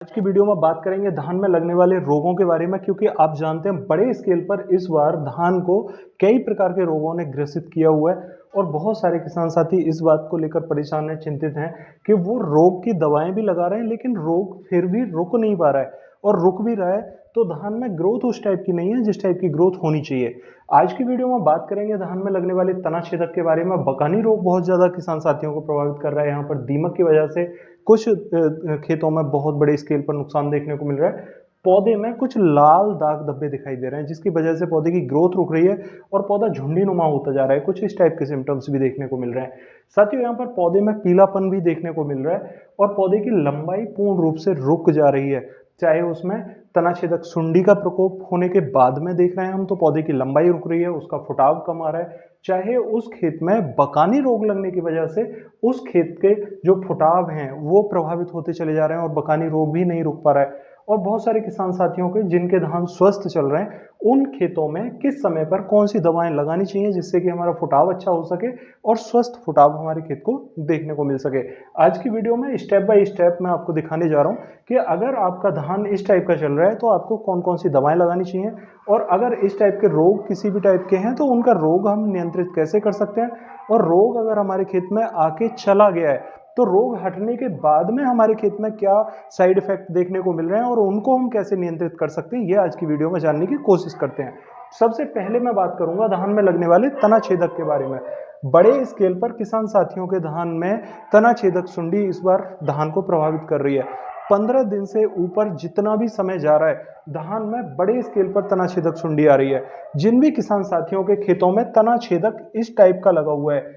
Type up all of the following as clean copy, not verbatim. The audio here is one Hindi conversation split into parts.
आज की वीडियो में बात करेंगे धान में लगने वाले रोगों के बारे में, क्योंकि आप जानते हैं बड़े स्केल पर इस बार धान को कई प्रकार के रोगों ने ग्रसित किया हुआ है और बहुत सारे किसान साथी इस बात को लेकर परेशान हैं, चिंतित हैं कि वो रोग की दवाएं भी लगा रहे हैं लेकिन रोग फिर भी रुक नहीं पा रहा है, और रुक भी रहा है तो धान में ग्रोथ उस टाइप की नहीं है जिस टाइप की ग्रोथ होनी चाहिए। आज की वीडियो में बात करेंगे धान में लगने वाले तना छेदक के बारे में। बकानी रोग बहुत ज्यादा किसान साथियों को प्रभावित कर रहा है। यहाँ पर दीमक की वजह से कुछ खेतों में बहुत बड़े स्केल पर नुकसान देखने को मिल रहा है। पौधे में कुछ लाल दाग धब्बे दिखाई दे रहे हैं जिसकी वजह से पौधे की ग्रोथ रुक रही है और पौधा झुंडी नुमा होता जा रहा है। कुछ इस टाइप के सिम्टम्स भी देखने को मिल रहे हैं। साथियों, यहाँ पर पौधे में पीलापन भी देखने को मिल रहा है और पौधे की लंबाई पूर्ण रूप से रुक जा रही है। चाहे उसमें तना छेदक सुंडी का प्रकोप होने के बाद में देख रहे हैं हम तो पौधे की लंबाई रुक रही है, उसका फुटाव कम आ रहा है। चाहे उस खेत में बकानी रोग लगने की वजह से उस खेत के जो फुटाव हैं वो प्रभावित होते चले जा रहे हैं और बकानी रोग भी नहीं रुक पा रहा है। और बहुत सारे किसान साथियों के जिनके धान स्वस्थ चल रहे हैं उन खेतों में किस समय पर कौन सी दवाएं लगानी चाहिए जिससे कि हमारा फुटाव अच्छा हो सके और स्वस्थ फुटाव हमारे खेत को देखने को मिल सके। आज की वीडियो में स्टेप बाय स्टेप मैं आपको दिखाने जा रहा हूं कि अगर आपका धान इस टाइप का चल रहा है तो आपको कौन कौन सी दवाएं लगानी चाहिए, और अगर इस टाइप के रोग किसी भी टाइप के हैं तो उनका रोग हम नियंत्रित कैसे कर सकते हैं, और रोग अगर हमारे खेत में आके चला गया है तो रोग हटने के बाद में हमारे खेत में क्या साइड इफेक्ट देखने को मिल रहे हैं और उनको हम कैसे नियंत्रित कर सकते हैं, ये आज की वीडियो में जानने की कोशिश करते हैं। सबसे पहले मैं बात करूंगा धान में लगने वाले तना छेदक के बारे में। बड़े स्केल पर किसान साथियों के धान में तना छेदक सुंडी इस बार धान को प्रभावित कर रही है। 15 दिन से ऊपर जितना भी समय जा रहा है धान में बड़े स्केल पर तना छेदक सुंडी आ रही है। जिन भी किसान साथियों के खेतों में तना छेदक इस टाइप का लगा हुआ है,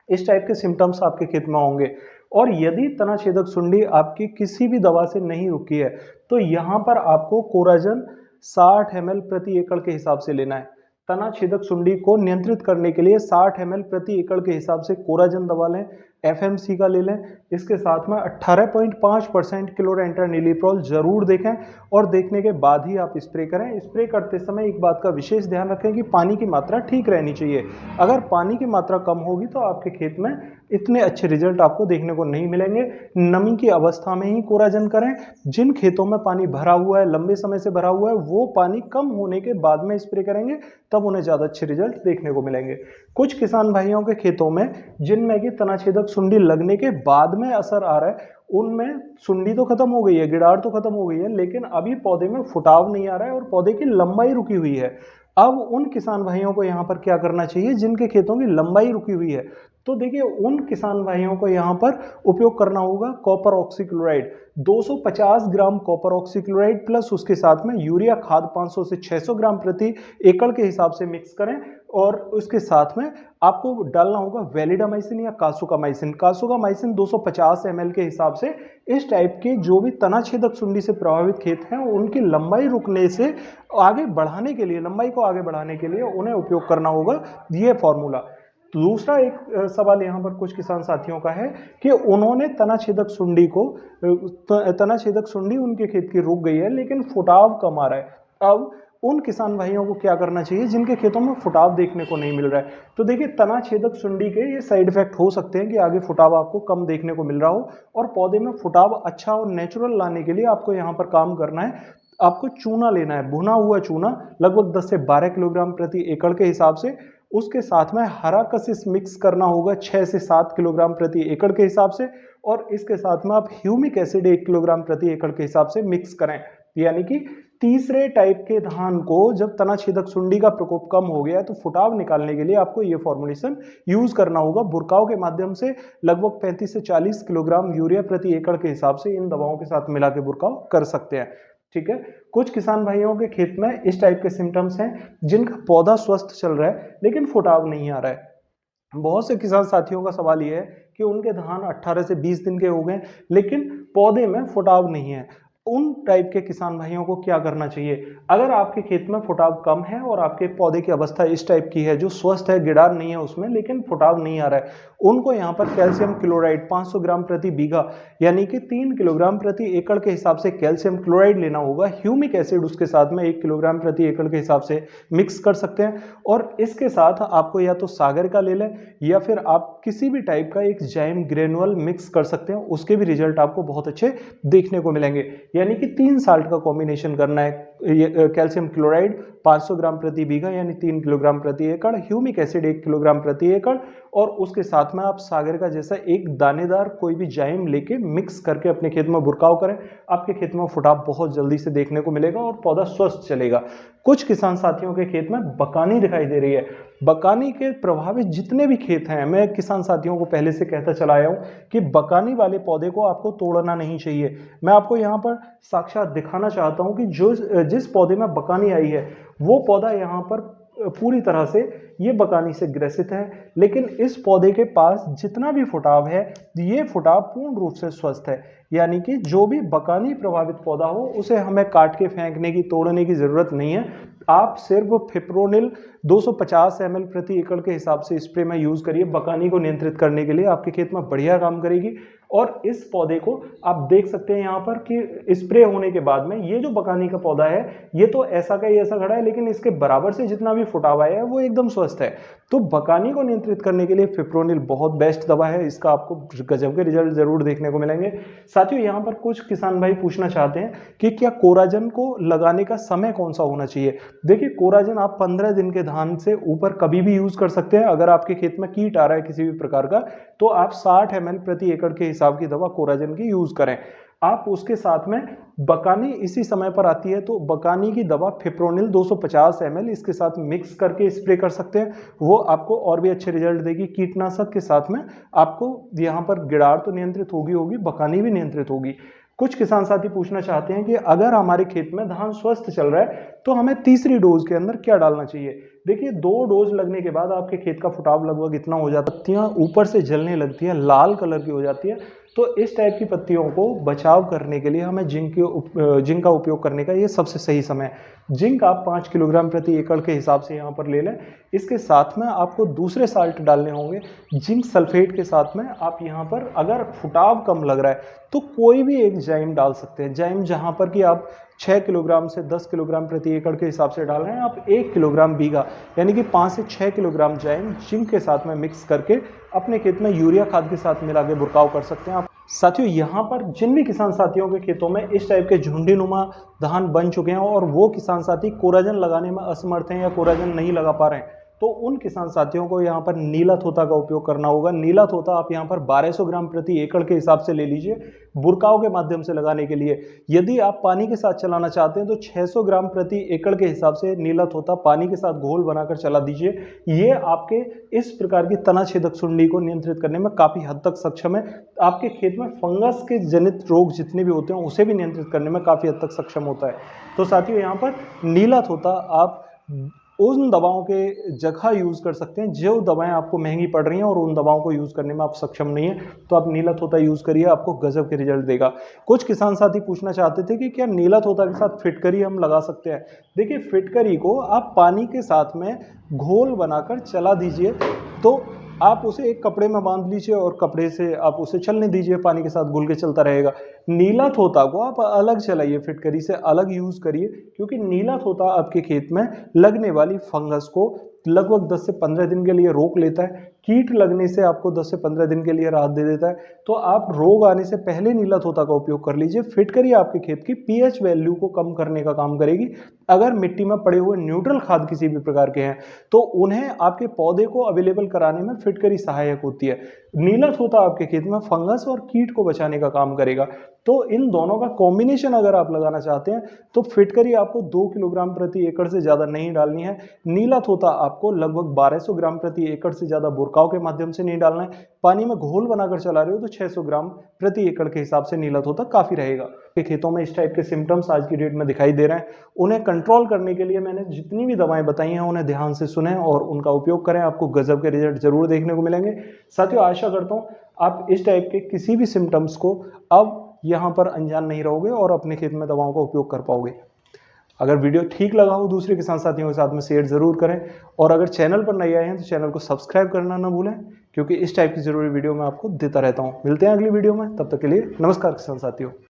इस टाइप के सिम्टम्स आपके खेत में होंगे, और यदि तना छेदक सुंडी आपकी किसी भी दवा से नहीं रुकी है तो यहां पर आपको कोराजन 60 ml प्रति एकड़ के हिसाब से लेना है। तना छेदक सुंडी को नियंत्रित करने के लिए 60 ml प्रति एकड़ के हिसाब से कोराजन दवा लें, एफएमसी का ले लें। इसके साथ में 18.5% क्लोरेंट्रानिलीप्रोल जरूर देखें और देखने के बाद ही आप स्प्रे करें। स्प्रे करते समय एक बात का विशेष ध्यान रखें कि पानी की मात्रा ठीक रहनी चाहिए। अगर पानी की मात्रा कम होगी तो आपके खेत में इतने अच्छे रिजल्ट आपको देखने को नहीं मिलेंगे। नमी की अवस्था में ही कोराजन करें। जिन खेतों में पानी भरा हुआ है, लंबे समय से भरा हुआ है, वो पानी कम होने के बाद में स्प्रे करेंगे, तब उन्हें ज्यादा अच्छे रिजल्ट देखने को मिलेंगे। कुछ किसान भाइयों के खेतों में जिनमें कि तना छेदक सुंडी लगने के बाद में असर आ रहा है, उनमें सुंडी तो खत्म हो गई है, गिडार तो खत्म हो गई है, लेकिन अभी पौधे में फुटाव नहीं आ रहा है और पौधे की लंबाई रुकी हुई है। अब उन किसान भाइयों को यहाँ पर क्या करना चाहिए जिनके खेतों की लंबाई रुकी हुई है? तो देखिए, उन किसान भाइयों को यहाँ पर उपयोग करना होगा copper oxychloride. 250 gram copper oxychloride plus उसके साथ में यूरिया खाद 500 से 600 ग्राम प्रति एकड़ के हिसाब से मिक्स करें, और उसके साथ में आपको डालना होगा वैलिडामाइसिन या कासुकामाइसिन। कासुकामाइसिन 250 ml के हिसाब से। इस टाइप के जो भी तना छेदक सुंडी से प्रभावित खेत हैं उनकी लंबाई रुकने से आगे बढ़ाने के लिए, लंबाई को आगे बढ़ाने के लिए उन्हें उपयोग करना होगा ये फॉर्मूला। दूसरा एक सवाल यहाँ पर कुछ किसान साथियों का है कि उन्होंने तना छेदक सुंडी को, तना छेदक सुंडी उनके खेत की रुक गई है लेकिन फुटाव कम आ रहा है। अब उन किसान भाइयों को क्या करना चाहिए जिनके खेतों में फुटाव देखने को नहीं मिल रहा है? तो देखिए, तना छेदक सुंडी के ये साइड इफेक्ट हो सकते हैं कि आगे फुटाव आपको कम देखने को मिल रहा हो, और पौधे में फुटाव अच्छा और नेचुरल लाने के लिए आपको यहाँ पर काम करना है। आपको चूना लेना है, भुना हुआ चूना लगभग 10 से 12 किलोग्राम प्रति एकड़ के हिसाब से। उसके साथ में हरा कसिस मिक्स करना होगा 6 से 7 किलोग्राम प्रति एकड़ के हिसाब से, और इसके साथ में आप ह्यूमिक एसिड 1 किलोग्राम प्रति एकड़ के हिसाब से मिक्स करें। यानी कि तीसरे टाइप के धान को जब तना छेदक सुंडी का प्रकोप कम हो गया है तो फुटाव निकालने के लिए आपको ये फॉर्मुलेशन यूज करना होगा। बुरकाव के माध्यम से लगभग 35 से 40 किलोग्राम यूरिया प्रति एकड़ के हिसाब से इन दवाओं के साथ मिला के बुरकाव कर सकते हैं। ठीक है। कुछ किसान भाइयों के खेत में इस टाइप के सिम्टम्स हैं जिनका पौधा स्वस्थ चल रहा है लेकिन फुटाव नहीं आ रहा है। बहुत से किसान साथियों का सवाल यह है कि उनके धान 18 से 20 दिन के हो गए लेकिन पौधे में फुटाव नहीं है। उन टाइप के किसान भाइयों को क्या करना चाहिए? अगर आपके खेत में फुटाव कम है और आपके पौधे की अवस्था इस टाइप की है जो स्वस्थ है, गिडार नहीं है उसमें लेकिन फुटाव नहीं आ रहा है, उनको यहाँ पर कैल्शियम क्लोराइड 500 ग्राम प्रति बीघा यानी कि 3 किलोग्राम प्रति एकड़ के हिसाब से कैल्शियम क्लोराइड लेना होगा। ह्यूमिक एसिड उसके साथ में 1 किलोग्राम प्रति एकड़ के हिसाब से मिक्स कर सकते हैं, और इसके साथ आपको या तो सागर का ले लें या फिर आप किसी भी टाइप का एक जाइम ग्रेनुअल मिक्स कर सकते हैं, उसके भी रिजल्ट आपको बहुत अच्छे देखने को मिलेंगे। यानी कि 3 साल्ट का कॉम्बिनेशन करना है। कैल्शियम क्लोराइड 500 ग्राम प्रति बीघा यानी 3 किलोग्राम प्रति एकड़, ह्यूमिक एसिड 1 किलोग्राम प्रति एकड़, और उसके साथ में आप सागर का जैसा एक दानेदार कोई भी जाइम लेके मिक्स करके अपने खेत में बुरकाव करें। आपके खेत में फुटाव बहुत जल्दी से देखने को मिलेगा और पौधा स्वस्थ चलेगा। कुछ किसान साथियों के खेत में बकानी दिखाई दे रही है। बकानी के प्रभावित जितने भी खेत हैं, मैं किसान साथियों को पहले से कहता चला आया हूं कि बकानी वाले पौधे को आपको तोड़ना नहीं चाहिए। मैं आपको यहाँ पर साक्षात दिखाना चाहता हूं कि जिस पौधे में बकानी आई है वो पौधा यहाँ पर पूरी तरह से ये बकानी से ग्रसित है, लेकिन इस पौधे के पास जितना भी फुटाव है ये फुटाव पूर्ण रूप से स्वस्थ है। यानी कि जो भी बकानी प्रभावित पौधा हो उसे हमें काट के फेंकने की, तोड़ने की जरूरत नहीं है। आप सिर्फ फिप्रोनिल 250 ml प्रति एकड़ के हिसाब से स्प्रे में यूज करिए। बकानी को नियंत्रित करने के लिए आपके खेत में बढ़िया काम करेगी। और इस पौधे को आप देख सकते हैं यहाँ पर कि स्प्रे होने के बाद में ये जो बकानी का पौधा है ये तो ऐसा का ही ऐसा खड़ा है, लेकिन इसके बराबर से जितना भी फुटावा है वो एकदम स्वस्थ है। तो बकानी को नियंत्रित करने के लिए फिप्रोनिल बहुत बेस्ट दवा है। इसका आपको गजब के रिजल्ट जरूर देखने को मिलेंगे। साथियों, यहाँ पर कुछ किसान भाई पूछना चाहते हैं कि क्या कोराजन को लगाने का समय कौन सा होना चाहिए। देखिए, कोराजन आप 15 दिन के धान से ऊपर कभी भी यूज कर सकते हैं। अगर आपके खेत में कीट आ रहा है किसी भी प्रकार का तो आप 60 ml प्रति एकड़ के हिसाब की दवा कोराजन की यूज करें। आप उसके साथ में बकानी इसी समय पर आती है तो बकानी की दवा फिप्रोनिल 250 ml इसके साथ मिक्स करके स्प्रे कर सकते हैं। वो आपको और भी अच्छे रिजल्ट देगी। कीटनाशक के साथ में आपको यहाँ पर गिड़ार तो नियंत्रित होगी, बकानी भी नियंत्रित होगी। कुछ किसान साथी पूछना चाहते हैं कि अगर हमारे खेत में धान स्वस्थ चल रहा है तो हमें तीसरी डोज के अंदर क्या डालना चाहिए। देखिए, 2 डोज लगने के बाद आपके खेत का फुटाव लगभग इतना हो जाता है, पत्तियां ऊपर से जलने लगती हैं, लाल कलर की हो जाती है। तो इस टाइप की पत्तियों को बचाव करने के लिए हमें जिंक का उपयोग करने का ये सबसे सही समय है। जिंक आप 5 किलोग्राम प्रति एकड़ के हिसाब से यहाँ पर ले लें। इसके साथ में आपको दूसरे साल्ट डालने होंगे जिंक सल्फेट के साथ में। आप यहाँ पर अगर फुटाव कम लग रहा है तो कोई भी एक जाइम डाल सकते हैं। जाइम जहाँ पर कि आप 6 किलोग्राम से 10 किलोग्राम प्रति एकड़ के हिसाब से डाल रहे हैं, आप 1 किलोग्राम बीघा यानी कि 5 से 6 किलोग्राम जाइम जिंक के साथ में मिक्स करके अपने खेत में यूरिया खाद के साथ मिला के बुरकाव कर सकते हैं आप। साथियों, यहाँ पर जिन भी किसान साथियों के खेतों में इस टाइप के झुंडी नुमा धान बन चुके हैं और वो किसान साथी कोराजन लगाने में असमर्थ हैं या कोराजन नहीं लगा पा रहे हैं, तो उन किसान साथियों को यहाँ पर नीला थोता का उपयोग करना होगा। नीला थोता आप यहाँ पर 1200 ग्राम प्रति एकड़ के हिसाब से ले लीजिए बुरकाव के माध्यम से लगाने के लिए। यदि आप पानी के साथ चलाना चाहते हैं तो 600 ग्राम प्रति एकड़ के हिसाब से नीला थोता पानी के साथ घोल बनाकर चला दीजिए। ये आपके इस प्रकार की तना छेदक सुंडी को नियंत्रित करने में काफी हद तक सक्षम है। आपके खेत में फंगस के जनित रोग जितने भी होते हैं उसे भी नियंत्रित करने में काफी हद तक सक्षम होता है। तो साथियों, यहाँ पर नीला थोता आप उन दवाओं के जगह यूज कर सकते हैं जो दवाएं आपको महंगी पड़ रही हैं और उन दवाओं को यूज करने में आप सक्षम नहीं है, तो आप नीला थोता यूज करिए, आपको गजब के रिजल्ट देगा। कुछ किसान साथी पूछना चाहते थे कि क्या नीला थोता के साथ फिटकरी हम लगा सकते हैं। देखिए, फिटकरी को आप पानी के साथ में घोल बनाकर चला दीजिए, तो आप उसे एक कपड़े में बांध लीजिए और कपड़े से आप उसे चलने दीजिए, पानी के साथ घुल के चलता रहेगा। नीला थोता को आप अलग चलाइए, फिटकरी से अलग यूज करिए, क्योंकि नीला थोता आपके खेत में लगने वाली फंगस को लगभग 10 से 15 दिन के लिए रोक लेता है। कीट लगने से आपको 10 से 15 दिन के लिए राहत दे देता है। तो आप रोग आने से पहले नीला थोता का उपयोग कर लीजिए। फिटकरी आपके खेत की पीएच वैल्यू को कम करने का काम करेगी। अगर मिट्टी में पड़े हुए न्यूट्रल खाद किसी भी प्रकार के हैं तो उन्हें आपके पौधे को अवेलेबल कराने में फिटकरी सहायक होती है। नीला थोता आपके खेत में फंगस और कीट को बचाने का काम करेगा। तो इन दोनों का कॉम्बिनेशन अगर आप लगाना चाहते हैं तो फिटकरी आपको 2 किलोग्राम प्रति एकड़ से ज्यादा नहीं डालनी है। नीला थोता आपको लगभग 1200 ग्राम प्रति एकड़ से ज्यादा बुरकाव के माध्यम से नहीं डालना है। पानी में घोल बनाकर चला रहे हो तो 600 ग्राम प्रति एकड़ के हिसाब से नीला थोता काफी रहेगा। के खेतों में इस टाइप के सिम्टम्स आज की डेट में दिखाई दे रहे हैं, उन्हें कंट्रोल करने के लिए मैंने जितनी भी दवाएं बताई हैं उन्हें ध्यान से सुनें और उनका उपयोग करें। आपको गजब के रिजल्ट जरूर देखने को मिलेंगे। साथियों, आशा करता हूं आप इस टाइप के किसी भी सिम्टम्स को अब यहाँ पर अनजान नहीं रहोगे और अपने खेत में दवाओं का उपयोग कर पाओगे। अगर वीडियो ठीक लगा हो दूसरे किसान साथियों के साथ में शेयर जरूर करें, और अगर चैनल पर नए आए हैं तो चैनल को सब्सक्राइब करना ना भूलें, क्योंकि इस टाइप की जरूरी वीडियो मैं आपको देता रहता हूं। मिलते हैं अगली वीडियो में, तब तक के लिए नमस्कार किसान साथियों।